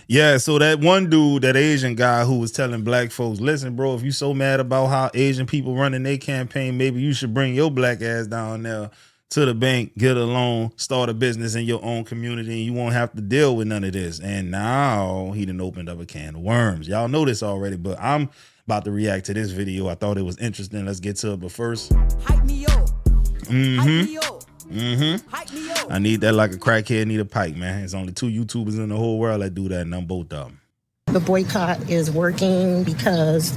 Yeah, so that one dude, that Asian guy who was telling black folks, listen, bro, if you so mad about how Asian people running their campaign, maybe you should bring your black ass down there to the bank, get a loan, start a business in your own community, and you won't have to deal with none of this. And now he done opened up a can of worms. Y'all know this already, but I'm about to react to this video. I thought it was interesting. Let's get to it, but first. Hype me up. Hype me up. Hype me up. I need that like a crackhead need a pipe, man. There's only 2 YouTubers in the whole world that do that, and I'm both of them. The boycott is working because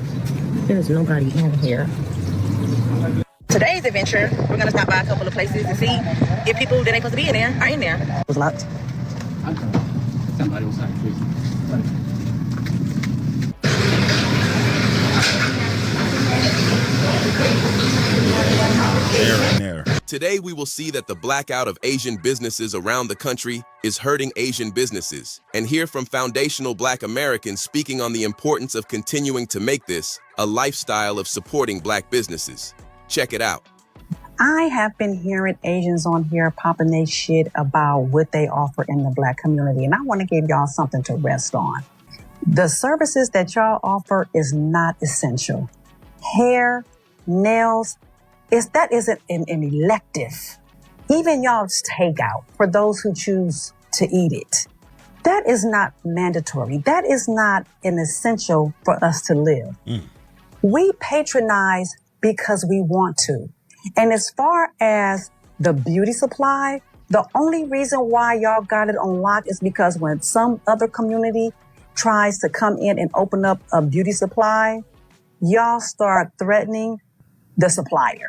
there's nobody in here. Today's adventure, we're going to stop by a couple of places to see if people that ain't supposed to be in there are in there. It was locked. Today, we will see that the blackout of Asian businesses around the country is hurting Asian businesses, and hear from foundational Black Americans speaking on the importance of continuing to make this a lifestyle of supporting Black businesses. Check it out. I have been hearing Asians on here popping their shit about what they offer in the Black community, and I want to give y'all something to rest on. The services that y'all offer is not essential. Hair, nails, that isn't an elective. Even y'all's takeout for those who choose to eat it. That is not mandatory. That is not an essential for us to live. We patronize because we want to. And as far as the beauty supply, the only reason why y'all got it on lock is because when some other community tries to come in and open up a beauty supply, y'all start threatening the supplier.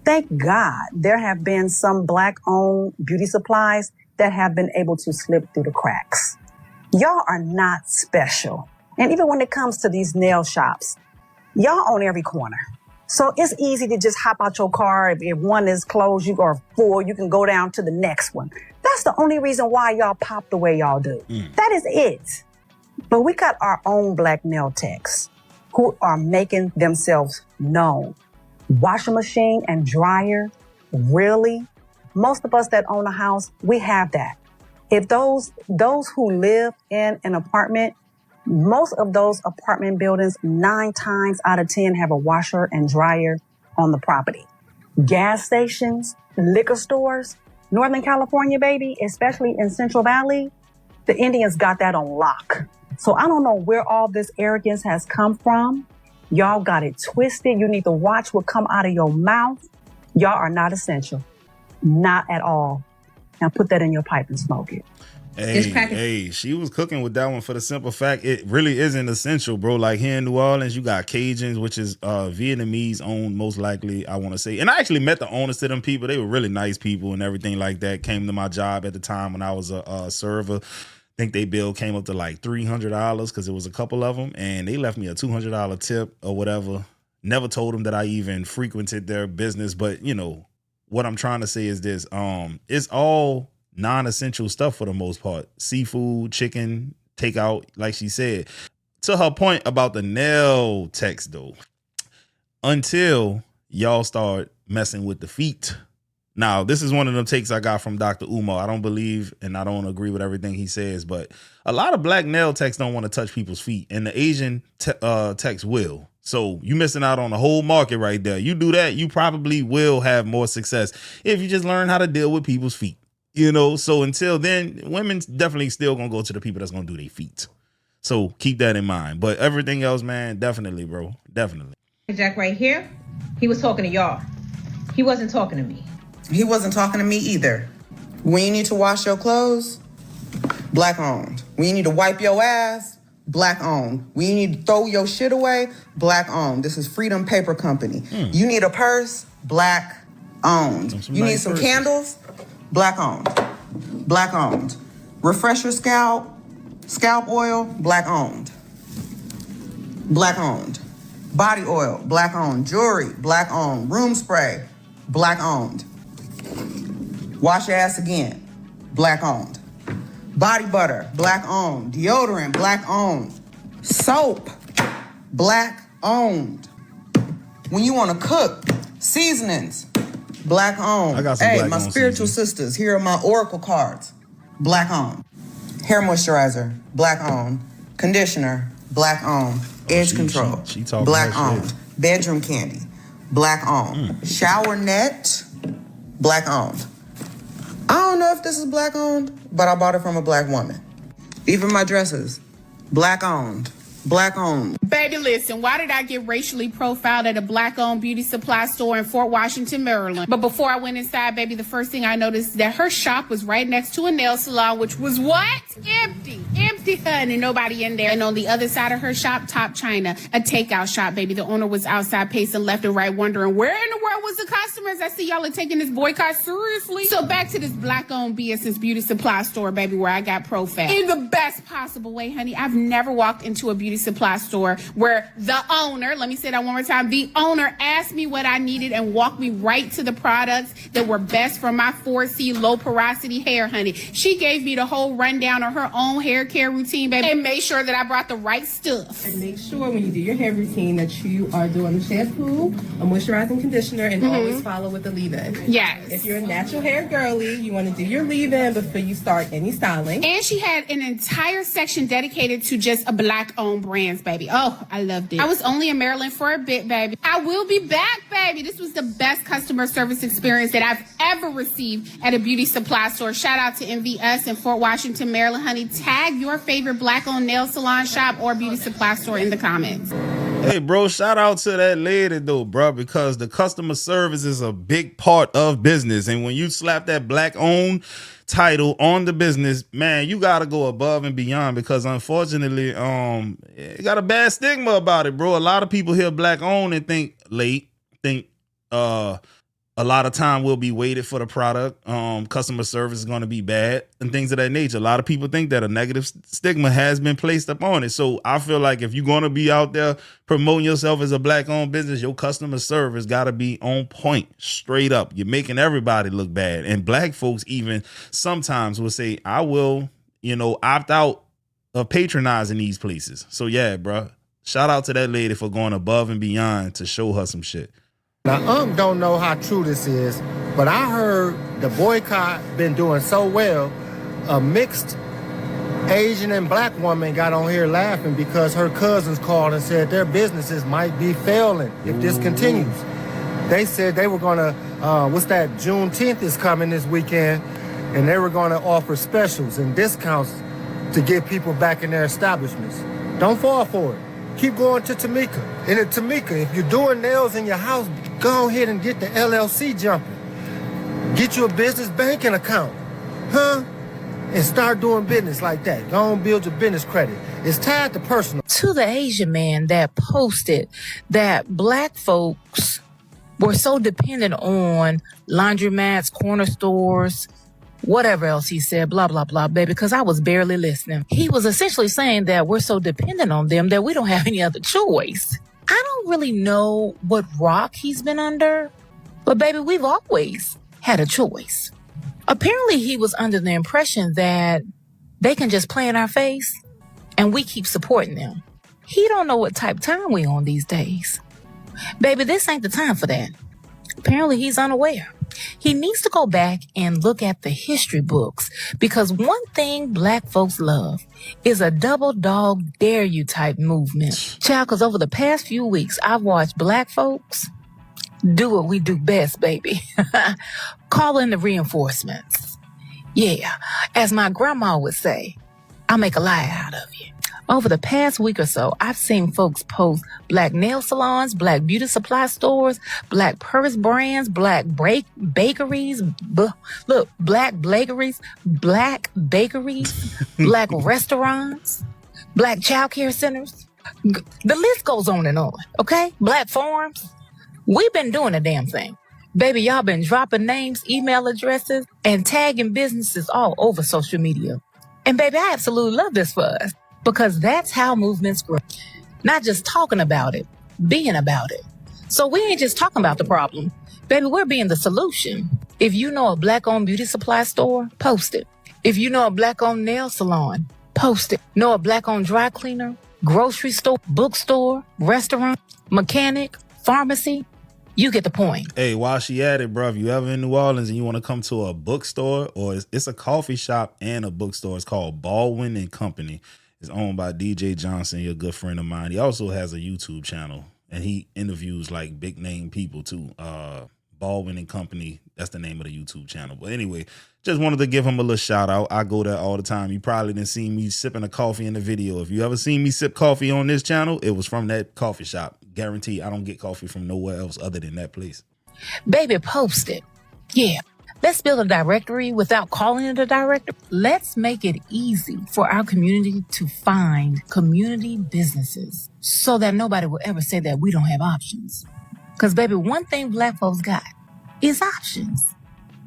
Thank God there have been some Black-owned beauty supplies that have been able to slip through the cracks. Y'all are not special. And even when it comes to these nail shops, y'all own every corner. So it's easy to just hop out your car. If one is closed, you are full, you can go down to the next one. That's the only reason why y'all pop the way y'all do. That is it. But we got our own Black nail techs who are making themselves known. Washing machine and dryer, really? Most of us that own a house, we have that. If those who live in an apartment, most of those apartment buildings, 9 times out of 10 have a washer and dryer on the property. Gas stations, liquor stores, Northern California, baby, especially in Central Valley, the Indians got that on lock. So I don't know where all this arrogance has come from. Y'all got it twisted. You need to watch what come out of your mouth. Y'all are not essential. Not at all. Now put that in your pipe and smoke it. Hey, she was cooking with that one for the simple fact it really isn't essential, bro. Like here in New Orleans, you got Cajuns, which is Vietnamese owned, most likely, I want to say. And I actually met the owners to them people. They were really nice people and everything like that. Came to my job at the time when I was a server. I think they bill came up to like $300 because it was a couple of them, and they left me a $200 tip or whatever. Never told them that I even frequented their business, but you know what I'm trying to say is this: it's all non-essential stuff for the most part. Seafood, chicken, takeout, like she said. To her point about the nail techs, though, until y'all start messing with the feet. Now, this is one of them takes I got from Dr. Umar. I don't believe and I don't agree with everything he says, but a lot of Black nail techs don't want to touch people's feet, and the Asian techs will. So you missing out on the whole market right there. You do that, you probably will have more success if you just learn how to deal with people's feet. You know, so until then, women's definitely still gonna go to the people that's gonna do their feet. So keep that in mind. But everything else, man, definitely, bro. Definitely. Jack right here, he was talking to y'all. He wasn't talking to me. He wasn't talking to me either. When you need to wash your clothes, Black owned. When you need to wipe your ass, Black owned. When you need to throw your shit away, Black owned. This is Freedom Paper Company. You need a purse, Black owned. You need some candles, Black owned. Black owned. Refresher scalp oil, Black owned. Black owned. Body oil, Black owned. Jewelry, Black owned. Room spray, Black owned. Wash your ass again, Black owned. Body butter, Black owned. Deodorant, Black owned. Soap, Black owned. When you want to cook, seasonings, Black owned. I got some hey, Black my owned spiritual seasonings. sisters, here are my oracle cards, Black owned. Hair moisturizer, black owned. Conditioner, black owned. Edge control, she talking black that shit. owned. Bedroom candy, black owned. Shower net, black owned. I don't know if this is black owned, but I bought it from a black woman. Even my dresses, black owned. Black owned. Baby, listen, why did I get racially profiled at a black-owned beauty supply store in Fort Washington, Maryland? But before I went inside, baby, the first thing I noticed is that her shop was right next to a nail salon, which was what? Empty, honey, nobody in there. And on the other side of her shop, Top China, a takeout shop, baby. The owner was outside pacing left and right, wondering where in the world was the customers? I see y'all are taking this boycott seriously. So back to this black-owned BS's beauty supply store, baby, where I got profiled. In the best possible way, honey. I've never walked into a beauty supply store where the owner, let me say that one more time, the owner asked me what I needed and walked me right to the products that were best for my 4C low porosity hair, honey. She gave me the whole rundown of her own hair care routine, baby, and made sure that I brought the right stuff. And make sure when you do your hair routine that you are doing the shampoo, a moisturizing conditioner, and always follow with the leave-in. Yes. If you're a natural hair girly, you want to do your leave-in before you start any styling. And she had an entire section dedicated to just a black-owned brands, baby. Oh, I loved it. I was only in Maryland for a bit, baby. I will be back, baby. This was the best customer service experience that I've ever received at a beauty supply store. Shout out to MVS in Fort Washington, Maryland, honey. Tag your favorite black-owned nail salon shop or beauty supply store in the comments. Hey, bro, shout out to that lady, though, bro, because the customer service is a big part of business. And when you slap that black-owned title on the business, man, you got to go above and beyond because, unfortunately, it got a bad stigma about it, bro. A lot of people hear black-owned and think a lot of time will be waited for the product. Customer service is going to be bad and things of that nature. A lot of people think that a negative stigma has been placed upon it. So I feel like if you're going to be out there promoting yourself as a black-owned business, your customer service got to be on point, straight up. You're making everybody look bad. And black folks even sometimes will say, I will, opt out of patronizing these places. So yeah, bro, shout out to that lady for going above and beyond to show her some shit. Now, don't know how true this is, but I heard the boycott been doing so well, a mixed Asian and black woman got on here laughing because her cousins called and said their businesses might be failing if this continues. They said they were going to, Juneteenth is coming this weekend, and they were going to offer specials and discounts to get people back in their establishments. Don't fall for it. Keep going to Tamika. And at Tamika, if you're doing nails in your house, go ahead and get the LLC jumping. Get you a business banking account, and start doing business like that. Go on, build your business credit. It's tied to personal. To the Asian man that posted that black folks were so dependent on laundromats, corner stores, whatever else he said, blah, blah, blah, baby, because I was barely listening. He was essentially saying that we're so dependent on them that we don't have any other choice. I don't really know what rock he's been under, but baby, we've always had a choice. Apparently he was under the impression that they can just play in our face and we keep supporting them. He don't know what type of time we on these days. Baby, this ain't the time for that. Apparently he's unaware. He needs to go back and look at the history books because one thing black folks love is a double dog dare you type movement. Child, because over the past few weeks, I've watched black folks do what we do best, baby. Call in the reinforcements. Yeah, as my grandma would say, I'll make a lie out of you. Over the past week or so, I've seen folks post black nail salons, black beauty supply stores, black purse brands, black bakeries, black bakeries, black restaurants, black child care centers. The list goes on and on, okay? Black farms. We've been doing a damn thing. Baby, y'all been dropping names, email addresses, and tagging businesses all over social media. And baby, I absolutely love this for us. Because that's how movements grow. Not just talking about it, being about it. So we ain't just talking about the problem. Baby, we're being the solution. If you know a black-owned beauty supply store, post it. If you know a black-owned nail salon, post it. Know a black-owned dry cleaner, grocery store, bookstore, restaurant, mechanic, pharmacy, You get the point. Hey, while she at it, bro, if you ever in New Orleans and you want to come to a bookstore, or it's a coffee shop and a bookstore, it's called Baldwin and Company. It's owned by DJ Johnson, your good friend of mine. He also has a YouTube channel, and he interviews like big name people too. Baldwin and Company, that's the name of the YouTube channel. But anyway, just wanted to give him a little shout out. I go there all the time. You probably didn't see me sipping a coffee in the video. If you ever seen me sip coffee on this channel, it was from that coffee shop. Guarantee I don't get coffee from nowhere else other than that place. Baby, post it. Yeah. Let's build a directory without calling it a directory. Let's make it easy for our community to find community businesses so that nobody will ever say that we don't have options. Because, baby, one thing Black folks got is options.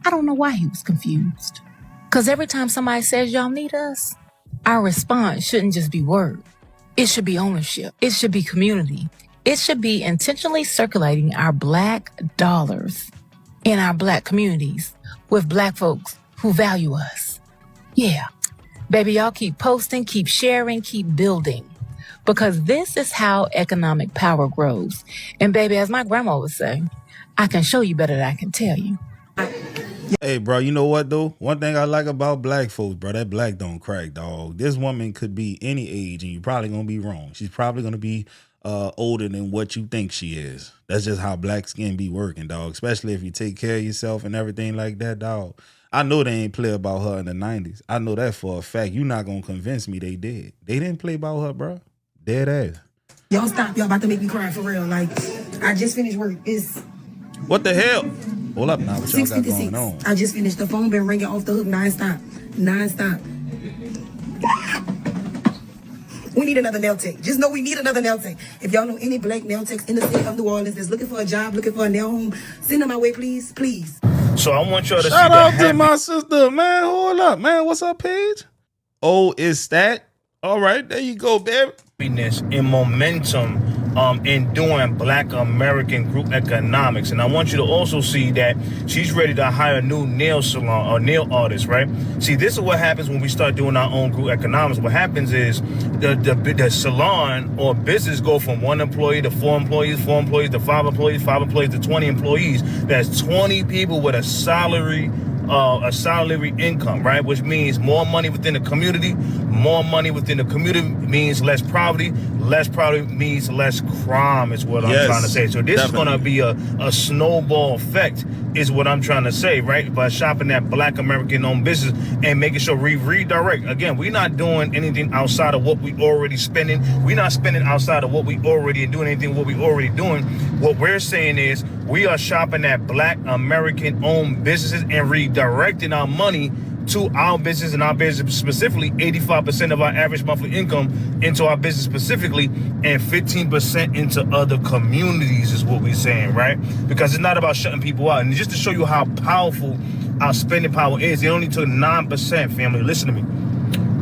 I don't know why he was confused. Because every time somebody says y'all need us, our response shouldn't just be word. It should be ownership. It should be community. It should be intentionally circulating our Black dollars in our Black communities with Black folks who value us. Yeah. Baby, y'all keep posting, keep sharing, keep building. Because this is how economic power grows. And baby, as my grandma would say, I can show you better than I can tell you. Hey, bro, you know what, though? One thing I like about Black folks, bro, that black don't crack, dog. This woman could be any age, and you're probably going to be wrong. She's probably going to be older than what you think she is. That's just how black skin be working, dog, especially if you take care of yourself and everything like that, dog. I know they ain't play about her in the 90s. I know that for a fact. You're not going to convince me they did. They didn't play about her, bro. Dead ass. Y'all stop. Y'all about to make me cry for real. Like, I just finished work. It's what the hell? Hold up now. What y'all got 6:56. going on? I just finished. The phone been ringing off the hook non-stop. We need another nail tech. Just know we need another nail tech. If y'all know any Black nail techs in the city of New Orleans that's looking for a job, looking for a nail home, send them my way, please. Please. So I want y'all to shout out to my sister, man. Hold up, man. What's up, Paige? Oh, is that? All right, there you go, baby. And momentum in doing Black American group economics. And I want you to also see that she's ready to hire a new nail salon or nail artist, right? See, this is what happens when we start doing our own group economics. What happens is the salon or business go from 1 employee to 4 employees, 4 employees to 5 employees, 5 employees to 20 employees. That's 20 people with a salary income, right? Which means more money within the community. More money within the community means less poverty. Less poverty means less crime is what I'm trying to say. So this is going to be a snowball effect is what I'm trying to say, right? By shopping at Black American owned business and making sure we redirect. Again, we're not doing anything outside of what we already spending. We're not spending outside of what we already doing anything what we already doing. What we're saying is we are shopping at Black American owned businesses and redirecting our money to our business and our business specifically, 85% of our average monthly income into our business specifically, and 15% into other communities is what we're saying, right? Because it's not about shutting people out. And just to show you how powerful our spending power is, it only took 9%, family, listen to me.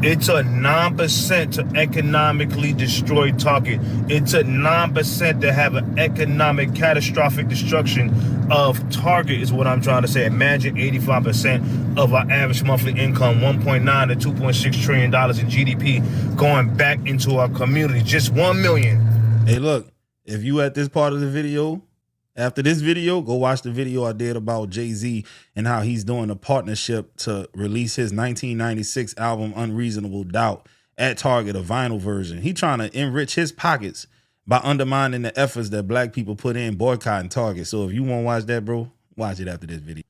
It took 9% to economically destroy Target. It took 9% to have an economic catastrophic destruction of Target is what I'm trying to say. Imagine 85% of our average monthly income, $1.9 to $2.6 trillion in GDP going back into our community. Just 1 million. Hey, look, if you at this part of the video, after this video, go watch the video I did about Jay-Z and how he's doing a partnership to release his 1996 album, Unreasonable Doubt, at Target, a vinyl version. He trying to enrich his pockets by undermining the efforts that Black people put in boycotting Target. So if you want to watch that, bro, watch it after this video.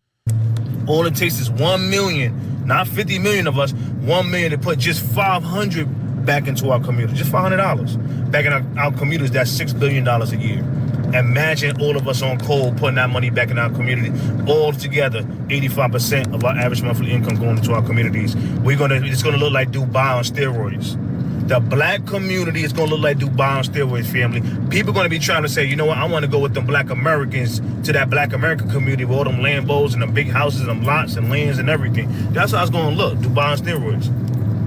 All it takes is 1 million, not 50 million of us, 1 million to put just 500 back into our community, just $500 back in our communities. That's $6 billion a year. Imagine all of us on coal putting that money back in our community. All together, 85% of our average monthly income going into our communities. It's gonna look like Dubai on steroids. The Black community is gonna look like Dubai on steroids, family. People are gonna be trying to say, you know what, I want to go with them Black Americans to that Black American community with all them Lambos and them big houses and them lots and lands and everything. That's how it's gonna look, Dubai on steroids.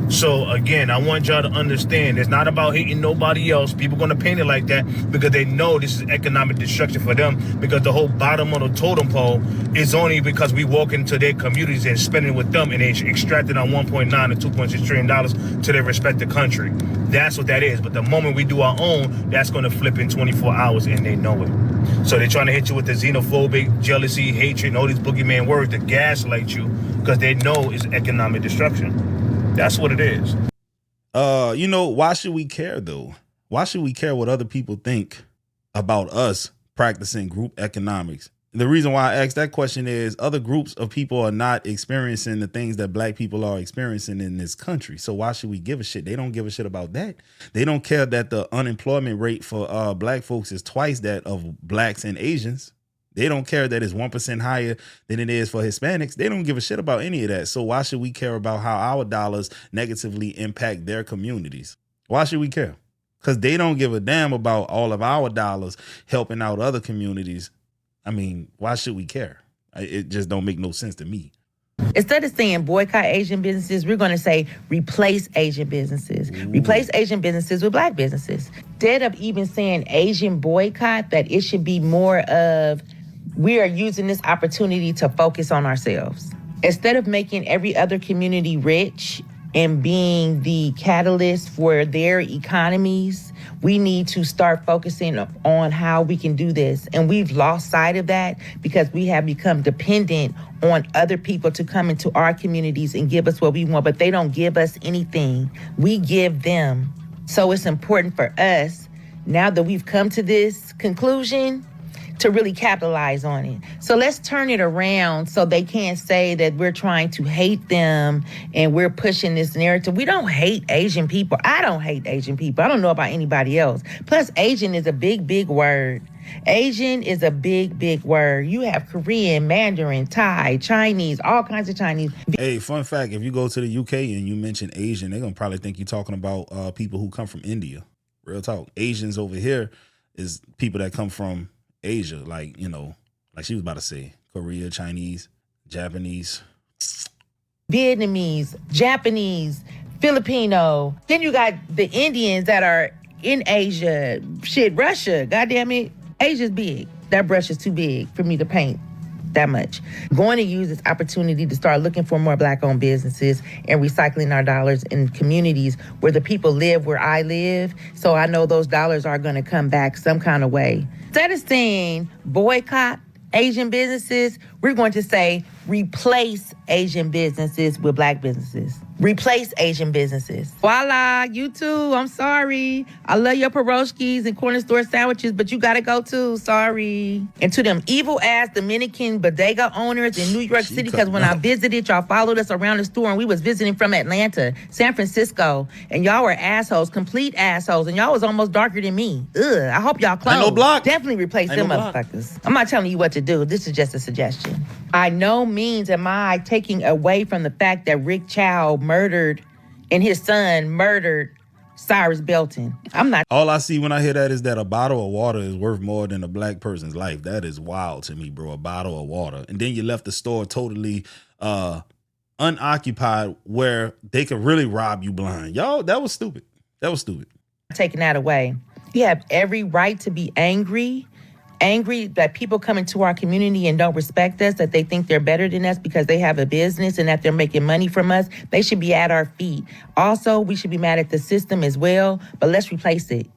So again, I want y'all to understand, it's not about hating nobody else. People going to paint it like that because they know this is economic destruction for them, because the whole bottom of the totem pole is only because we walk into their communities and spending with them, and they extracted on $1.9 to $2.6 trillion to their respective country. That's what that is. But the moment we do our own, that's going to flip in 24 hours, and they know it. So they're trying to hit you with the xenophobic, jealousy, hatred, and all these boogeyman words to gaslight you because they know it's economic destruction. That's what it is. You know, why should we care though? Why should we care what other people think about us practicing group economics? The reason why I asked that question is other groups of people are not experiencing the things that black people are experiencing in this country. So why should we give a shit? They don't give a shit about that. They don't care that the unemployment rate for black folks is twice that of blacks and Asians. They don't care that it's 1% higher than it is for Hispanics. They don't give a shit about any of that. So why should we care about how our dollars negatively impact their communities? Why should we care? Because they don't give a damn about all of our dollars helping out other communities. I mean, why should we care? It just don't make no sense to me. Instead of saying boycott Asian businesses, we're going to say replace Asian businesses. Ooh. Replace Asian businesses with black businesses. Instead of even saying Asian boycott, that it should be more of we are using this opportunity to focus on ourselves. Instead of making every other community rich and being the catalyst for their economies, we need to start focusing on how we can do this. And we've lost sight of that because we have become dependent on other people to come into our communities and give us what we want, but they don't give us anything. We give them. So it's important for us, now that we've come to this conclusion, to really capitalize on it. So let's turn it around so they can't say that we're trying to hate them and we're pushing this narrative. We don't hate Asian people. I don't hate Asian people. I don't know about anybody else. Plus, Asian is a big, big word. Asian is a big, big word. You have Korean, Mandarin, Thai, Chinese, all kinds of Chinese. Hey, fun fact, if you go to the UK and you mention Asian, they're going to probably think you're talking about people who come from India. Real talk. Asians over here is people that come from Asia, like, you know, like she was about to say, Korea, Chinese, Japanese, Vietnamese, Japanese, Filipino. Then you got the Indians that are in Asia. Shit, Russia, goddamn it. Asia's big. That brush is too big for me to paint that much. Going to use this opportunity to start looking for more black-owned businesses and recycling our dollars in communities where the people live where I live. So I know those dollars are going to come back some kind of way. Instead of saying boycott Asian businesses, we're going to say replace Asian businesses with black businesses. Replace Asian businesses. Voila, you too. I'm sorry. I love your pierogies and corner store sandwiches, but you gotta go too. Sorry. And to them evil ass Dominican bodega owners in New York City, because when I visited, y'all followed us around the store and we was visiting from Atlanta, San Francisco, and y'all were assholes, complete assholes, and y'all was almost darker than me. Ugh, I hope y'all close. No block. Definitely replace them motherfuckers. I'm not telling you what to do. This is just a suggestion. By no means am I taking away from the fact that Rick Chow murdered and his son murdered Cyrus Belton. I'm not. All I see when I hear that is that a bottle of water is worth more than a black person's life. That is wild to me, bro. A bottle of water. And then you left the store totally unoccupied where they could really rob you blind. Y'all, that was stupid. That was stupid. Taking that away. You have every right to be angry that people come into our community and don't respect us, that they think they're better than us because they have a business and that they're making money from us. They should be at our feet. Also, we should be mad at the system as well, but let's replace it.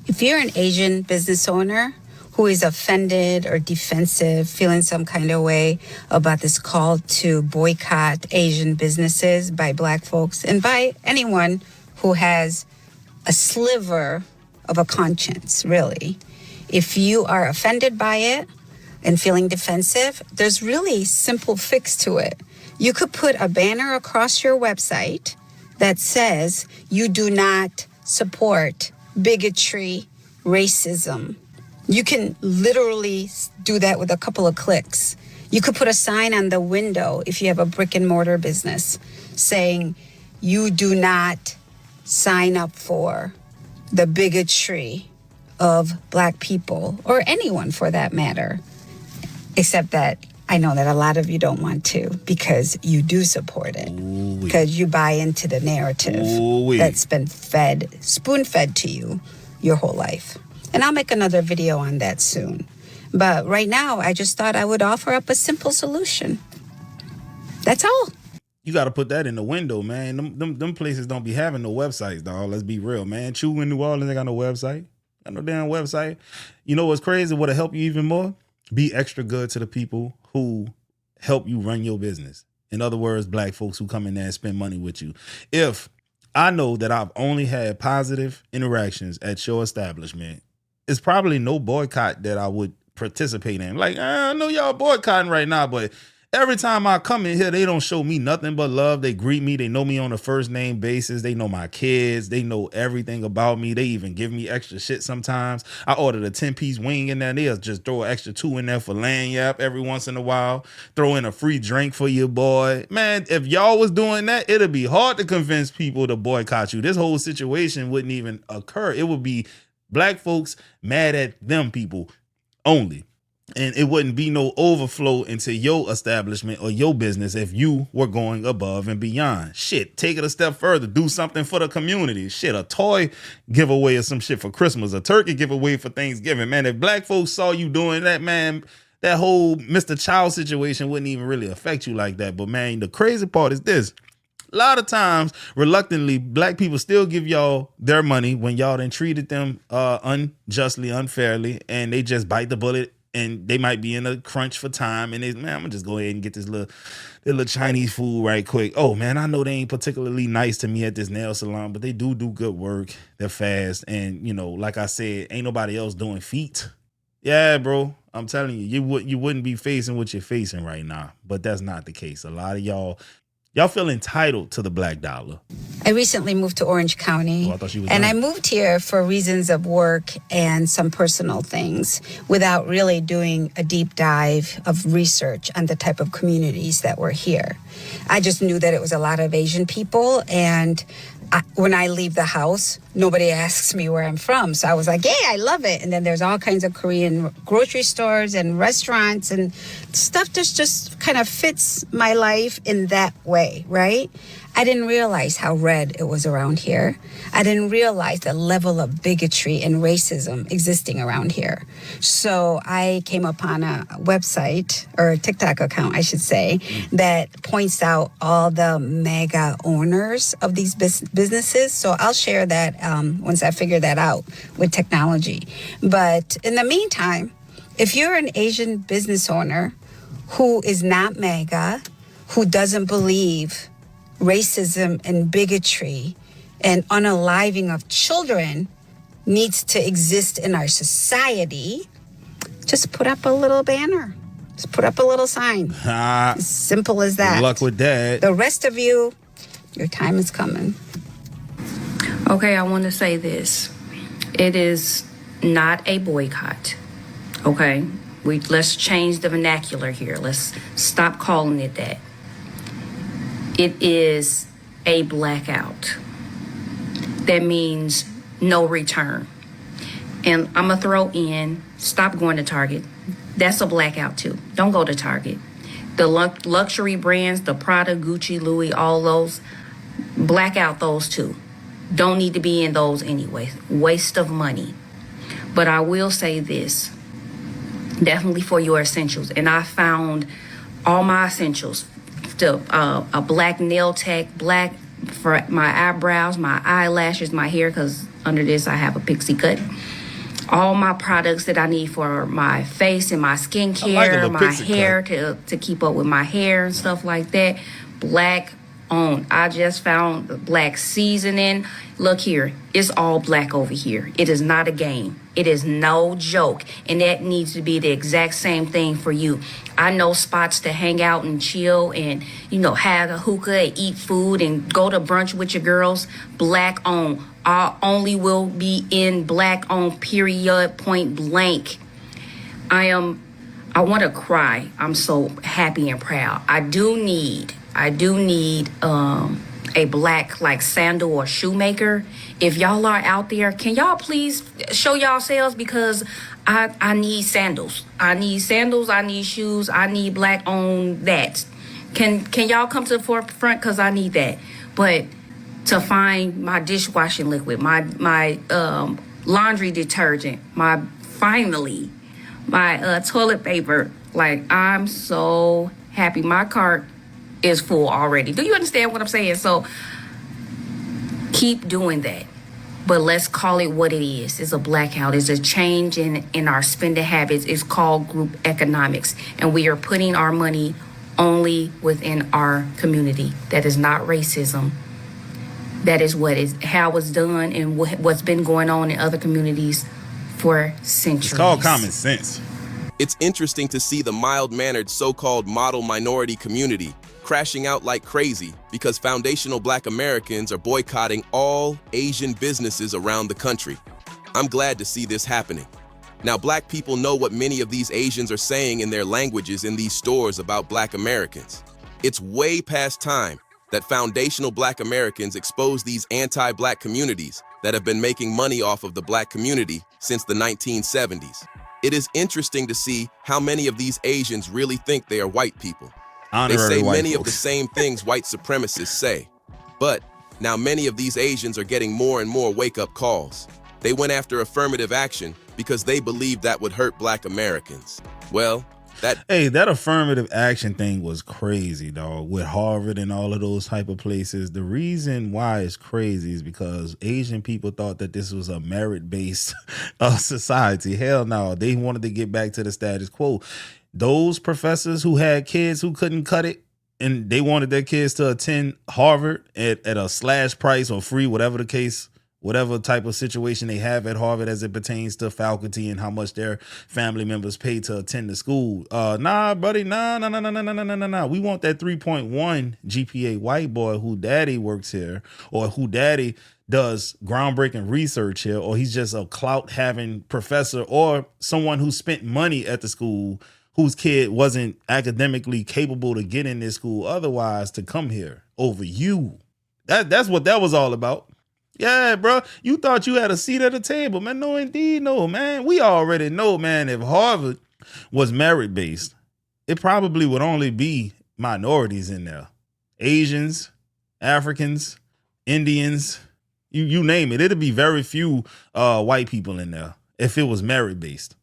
If you're an Asian business owner who is offended or defensive, feeling some kind of way about this call to boycott Asian businesses by black folks and by anyone who has a sliver of a conscience, really, if you are offended by it and feeling defensive, there's really simple fix to it. You could put a banner across your website that says you do not support bigotry, racism. You can literally do that with a couple of clicks. You could put a sign on the window if you have a brick and mortar business saying you do not sign up for the bigotry of black people, or anyone for that matter, except that I know that a lot of you don't want to because you do support it. Because you buy into the narrative that's been spoon-fed to you your whole life. And I'll make another video on that soon. But right now, I just thought I would offer up a simple solution. That's all. You got to put that in the window, man. Them places don't be having no websites, dog. Let's be real, man. Chew in New Orleans ain't got no website. Got no damn website. You know what's crazy? What'll help you even more? Be extra good to the people who help you run your business. In other words, black folks who come in there and spend money with you. If I know that I've only had positive interactions at your establishment, it's probably no boycott that I would participate in. Like, I know y'all boycotting right now, but every time I come in here, they don't show me nothing but love. They greet me. They know me on a first name basis. They know my kids. They know everything about me. They even give me extra shit sometimes. I ordered a 10-piece wing in there. They'll just throw an extra 2 in there for lanyard every once in a while. Throw in a free drink for your boy. Man, if y'all was doing that, it'd be hard to convince people to boycott you. This whole situation wouldn't even occur. It would be black folks mad at them people only. And it wouldn't be no overflow into your establishment or your business if you were going above and beyond. Shit, take it a step further. Do something for the community. Shit, a toy giveaway or some shit for Christmas. A turkey giveaway for Thanksgiving. Man, if black folks saw you doing that, man, that whole Mr. Child situation wouldn't even really affect you like that. But, man, the crazy part is this. A lot of times, reluctantly, black people still give y'all their money when y'all done treated them unjustly, unfairly, and they just bite the bullet. And they might be in a crunch for time. And man, I'm going to just go ahead and get this little Chinese food right quick. Oh, man, I know they ain't particularly nice to me at this nail salon, but they do good work. They're fast. And, you know, like I said, ain't nobody else doing feet. Yeah, bro, I'm telling you, you wouldn't be facing what you're facing right now. But that's not the case. A lot of y'all feel entitled to the black dollar. I recently moved to Orange County, I moved here for reasons of work and some personal things without really doing a deep dive of research on the type of communities that were here. I just knew that it was a lot of Asian people, and when I leave the house, nobody asks me where I'm from. So I was like, yeah, I love it. And then there's all kinds of Korean grocery stores and restaurants and stuff that just kind of fits my life in that way, right? I didn't realize how red it was around here. I didn't realize the level of bigotry and racism existing around here. So I came upon a website, or a TikTok account, I should say, that points out all the mega owners of these businesses. So I'll share that once I figure that out with technology. But in the meantime, if you're an Asian business owner who is not mega, who doesn't believe racism and bigotry and unaliving of children needs to exist in our society, just put up a little banner. Just put up a little sign. As simple as that. Good luck with that. The rest of you, your time is coming. Okay, I want to say this. It is not a boycott. Okay? Let's change the vernacular here. Let's stop calling it that. It is a blackout. That means no return. And I'm going to throw in, stop going to Target. That's a blackout too. Don't go to Target. The luxury brands, the Prada, Gucci, Louis, all those, black out those too. Don't need to be in those anyway. Waste of money. But I will say this, definitely for your essentials. And I found all my essentials. A black nail tech, black for my eyebrows, my eyelashes, my hair, because under this I have a pixie cut. All my products that I need for my face and my skincare, my hair to keep up with my hair and stuff like that, black owned. I just found the black seasoning. Look here, it's all black over here. It is not a game. It is no joke. And that needs to be the exact same thing for you. I know spots to hang out and chill and, have a hookah and eat food and go to brunch with your girls. Black owned. I only will be in black owned, period, point blank. I want to cry. I'm so happy and proud. I do need a black like sandal or shoemaker, if y'all are out there, can y'all please show yourselves, because I need sandals. I need sandals, I need shoes, I need black owned that. Can y'all come to the forefront, because I need that. But to find my dishwashing liquid, my laundry detergent, my toilet paper, like, I'm so happy. My cart is full already. Do you understand what I'm saying? So keep doing that. But let's call it what it is. It's a blackout. It's a change in our spending habits. It's called group economics. And we are putting our money only within our community. That is not racism. That is how it's done and what's been going on in other communities for centuries. It's called common sense. It's interesting to see the mild-mannered so-called model minority community crashing out like crazy because foundational Black Americans are boycotting all Asian businesses around the country. I'm glad to see this happening. Now, Black people know what many of these Asians are saying in their languages in these stores about Black Americans. It's way past time that foundational Black Americans expose these anti-Black communities that have been making money off of the Black community since the 1970s. It is interesting to see how many of these Asians really think they are white people. They say many of the same things white supremacists say. But now many of these Asians are getting more and more wake-up calls. They went after affirmative action because they believed that would hurt Black Americans. Well, that affirmative action thing was crazy, dog, with Harvard and all of those type of places. The reason why it's crazy is because Asian people thought that this was a merit-based society. Hell no, they wanted to get back to the status quo. Those professors who had kids who couldn't cut it, and they wanted their kids to attend Harvard at a slash price or free, whatever the case, whatever type of situation they have at Harvard as it pertains to faculty and how much their family members pay to attend the school. Nah, buddy, nah. We want that 3.1 GPA white boy who daddy works here, or who daddy does groundbreaking research here, or he's just a clout-having professor, or someone who spent money at the school whose kid wasn't academically capable to get in this school otherwise, to come here over you. That's what that was all about. Yeah, bro. You thought you had a seat at the table, man. No, indeed, no, man. We already know, man, if Harvard was merit-based, it probably would only be minorities in there. Asians, Africans, Indians, you name it. It'd be very few white people in there if it was merit-based.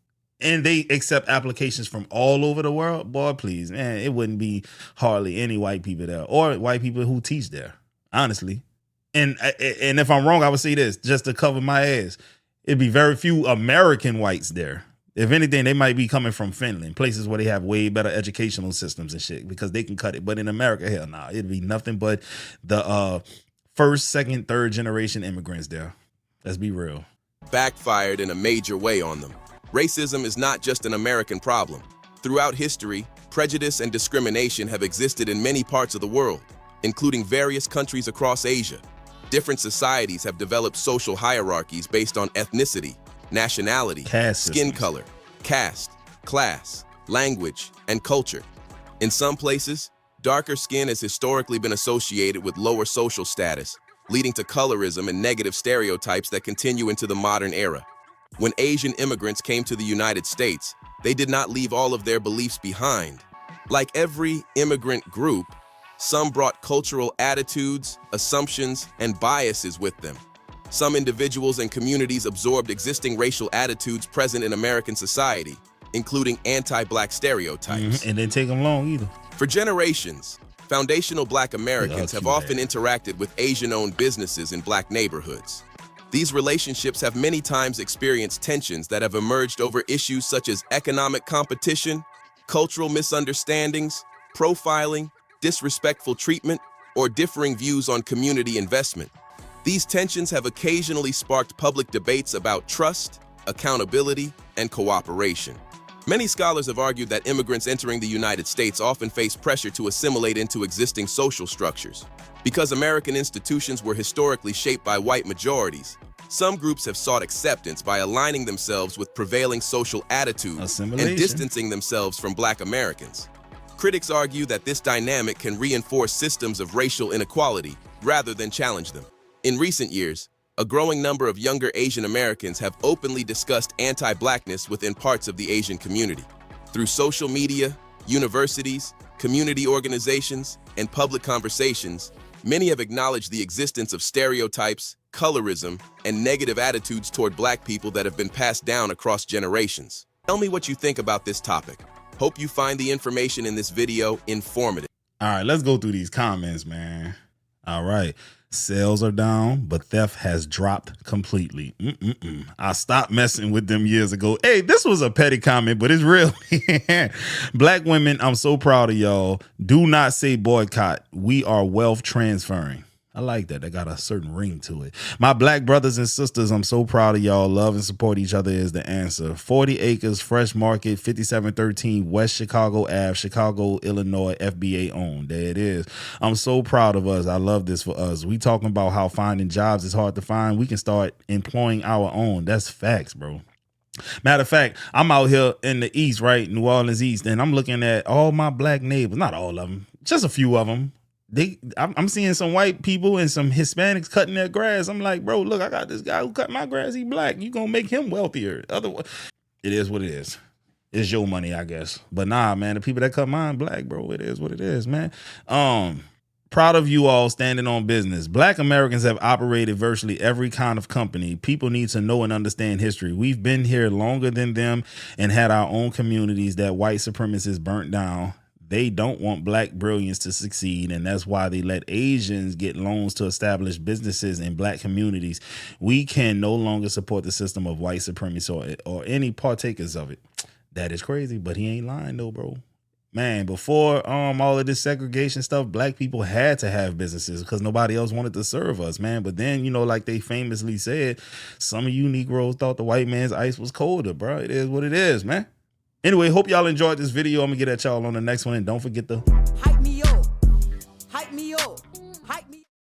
And they accept applications from all over the world. Boy, please, man, it wouldn't be hardly any white people there, or white people who teach there, honestly. And if I'm wrong, I would say this, just to cover my ass. It'd be very few American whites there. If anything, they might be coming from Finland, places where they have way better educational systems and shit, because they can cut it. But in America, hell nah, it'd be nothing but the first, second, third generation immigrants there. Let's be real. Backfired in a major way on them. Racism is not just an American problem. Throughout history, prejudice and discrimination have existed in many parts of the world, including various countries across Asia. Different societies have developed social hierarchies based on ethnicity, nationality, skin color, caste, class, language, and culture. In some places, darker skin has historically been associated with lower social status, leading to colorism and negative stereotypes that continue into the modern era. When Asian immigrants came to the United States, they did not leave all of their beliefs behind. Like every immigrant group, some brought cultural attitudes, assumptions, and biases with them. Some individuals and communities absorbed existing racial attitudes present in American society, including anti-Black stereotypes. And didn't take them long either. For generations, foundational Black Americans have often interacted with Asian-owned businesses in Black neighborhoods. These relationships have many times experienced tensions that have emerged over issues such as economic competition, cultural misunderstandings, profiling, disrespectful treatment, or differing views on community investment. These tensions have occasionally sparked public debates about trust, accountability, and cooperation. Many scholars have argued that immigrants entering the United States often face pressure to assimilate into existing social structures. Because American institutions were historically shaped by white majorities, some groups have sought acceptance by aligning themselves with prevailing social attitudes and distancing themselves from Black Americans. Critics argue that this dynamic can reinforce systems of racial inequality rather than challenge them. In recent years, a growing number of younger Asian Americans have openly discussed anti-Blackness within parts of the Asian community. Through social media, universities, community organizations, and public conversations, many have acknowledged the existence of stereotypes, colorism, and negative attitudes toward Black people that have been passed down across generations. Tell me what you think about this topic. Hope you find the information in this video informative. All right, let's go through these comments, man. All right. Sales are down, but theft has dropped completely. I stopped messing with them years ago. Hey, this was a petty comment, but it's real. Black women, I'm so proud of y'all. Do not say boycott. We are wealth transferring. I like that. They got a certain ring to it. My Black brothers and sisters, I'm so proud of y'all. Love and support each other is the answer. 40 Acres, Fresh Market, 5713 West Chicago Ave, Chicago, Illinois, FBA owned. There it is. I'm so proud of us. I love this for us. We talking about how finding jobs is hard to find. We can start employing our own. That's facts, bro. Matter of fact, I'm out here in the East, right? New Orleans East, and I'm looking at all my Black neighbors. Not all of them, just a few of them. I'm seeing some white people and some Hispanics cutting their grass. I'm like, bro, look, I got this guy who cut my grass. He Black. You gonna make him wealthier? Otherwise, it is what it is. It's your money, I guess. But nah, man, the people that cut mine Black, bro, it is what it is, man. Proud of you all standing on business. Black Americans have operated virtually every kind of company. People need to know and understand history. We've been here longer than them and had our own communities that white supremacists burnt down. They don't want Black brilliance to succeed, and that's why they let Asians get loans to establish businesses in Black communities. We can no longer support the system of white supremacy or any partakers of it. That is crazy, but he ain't lying though, bro. Man, before all of this segregation stuff, Black people had to have businesses because nobody else wanted to serve us, man. But then, you know, like they famously said, some of you Negroes thought the white man's ice was colder, bro. It is what it is, man. Anyway, hope y'all enjoyed this video. I'm gonna get at y'all on the next one, and don't forget to